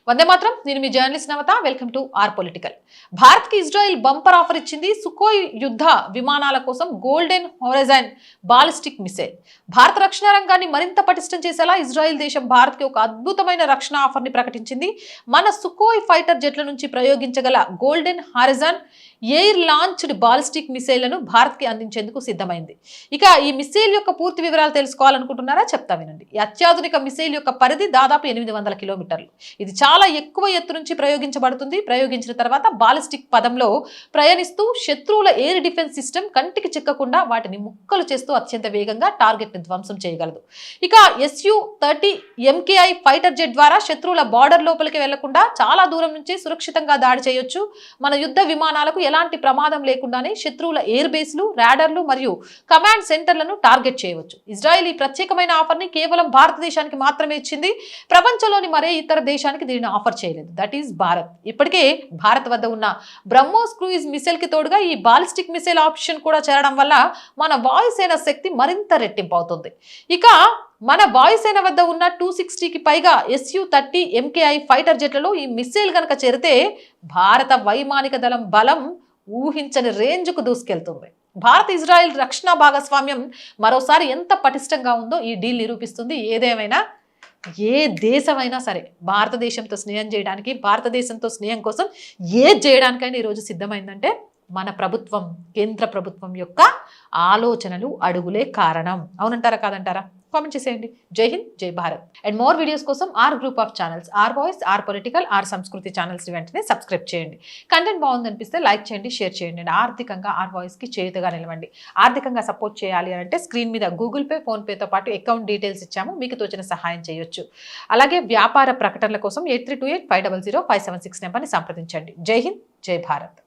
వందే మాత్రం. నేను మీ journalist Navata. Welcome to our political. Bharat కి ఇజ్రాయెల్ బంపర్ ఆఫర్ ఇచ్చింది. సుకోయ్ యుద్ధ విమానాల కోసం గోల్డెన్ హొరైజన్ బాలిస్టిక్ మిసైల్. భారత రక్షణ రంగాన్ని మరింత పటిష్టం చేసేలా ఇజ్రాయెల్ దేశం భారత్ కి ఒక అద్భుతమైన రక్షణ ఆఫర్ ని ప్రకటించింది. మన సుకోయ్ ఫైటర్ జెట్ల నుంచి ప్రయోగించగల golden horizon air launched ballistic మిసైళ్లను భారత్ కి అందించేందుకు సిద్ధమైంది. ఇక ఈ మిసైల్ యొక్క పూర్తి వివరాలు తెలుసుకోవాలనుకుంటున్నారా? చెప్తా వినండి. ఈ అత్యాధునిక మిసైల్ యొక్క పరిధి దాదాపు 800 కిలోమీటర్లు. ఇది చాలా ఎక్కువ ఎత్తు నుంచి ప్రయోగించబడుతుంది. ప్రయోగించిన తర్వాత బాలిస్టిక్ పదంలో ప్రయాణిస్తూ శత్రువుల ఎయిర్ డిఫెన్స్ సిస్టమ్ కంటికి చిక్కకుండా వాటిని ముక్కలు చేస్తూ అత్యంత వేగంగా టార్గెట్ ని ధ్వంసం చేయగలదు. ఇక Su-30 MKI ఫైటర్ జెట్ ద్వారా శత్రువుల బార్డర్ లోపలికి వెళ్లకుండా చాలా దూరం నుంచి సురక్షితంగా దాడి చేయొచ్చు. మన యుద్ధ విమానాలకు ఎలాంటి ప్రమాదం లేకుండానే శత్రువుల ఎయిర్ బేస్లు, రాడర్లు మరియు కమాండ్ సెంటర్లను టార్గెట్ చేయవచ్చు. ఇజ్రాయెల్ ఈ ప్రత్యేకమైన ఆఫర్ ని కేవలం భారతదేశానికి మాత్రమే ఇచ్చింది. ప్రపంచంలోని మరే ఇతర దేశానికి దీనిని ఆఫర్ చేయలేదు. That is Bharat. ఇప్పటికే భారత్ వద్ద ఉన్న బ్రహ్మోస్ క్రూయిజ్ మిసైల్ కి తోడుగా ఈ బాలిస్టిక్ మిసైల్ ఆప్షన్ కూడా చేరడం వల్ల మన వాయుసేన శక్తి మరింత రెట్టింపు అవుతుంది. ఇక మన వాయుసేన వద్ద ఉన్న 260కి పైగా Su-30 MKI ఫైటర్ జెట్లలో ఈ మిసైల్ కనుక చేరితే భారత వైమానిక దళం బలం ఊహించని రేంజ్కు దూసుకెళ్తుంది. భారత్ ఇజ్రాయెల్ రక్షణ భాగస్వామ్యం మరోసారి ఎంత పటిష్టంగా ఉందో ఈ డీల్ నిరూపిస్తుంది. ఏదేమైనా ఏ దేశమైనా సరే భారతదేశంతో స్నేహం చేయడానికి, భారతదేశంతో స్నేహం కోసం ఏది చేయడానికైనా ఈరోజు సిద్ధమైందంటే మన ప్రభుత్వం, కేంద్ర ప్రభుత్వం యొక్క ఆలోచనలు, అడుగులే కారణం. అవునంటారా కాదంటారా? కామెంట్ చేసేయండి. జై హింద్, జై భారత్. అండ్ మోర్ వీడియోస్ కోసం R group of channels, R Voice, R Political, R Samskruthi channels వెంటనే సబ్స్క్రైబ్ చేయండి. కంటెంట్ బాగుందనిపిస్తే లైక్ చేయండి, షేర్ చేయండి. అండ్ ఆర్థికంగా ఆర్ వాయిస్కి చేతుగా నిలవండి. ఆర్థికంగా సపోర్ట్ చేయాలి అంటే స్క్రీన్ మీద గూగుల్ పే, ఫోన్పేతో పాటు అకౌంట్ డీటెయిల్స్ ఇచ్చాము. మీకు తోచిన సహాయం చేయొచ్చు. అలాగే వ్యాపార ప్రకటనల కోసం 8328500576 నెంబర్ని సంప్రదించండి. జై హింద్, జై భారత్.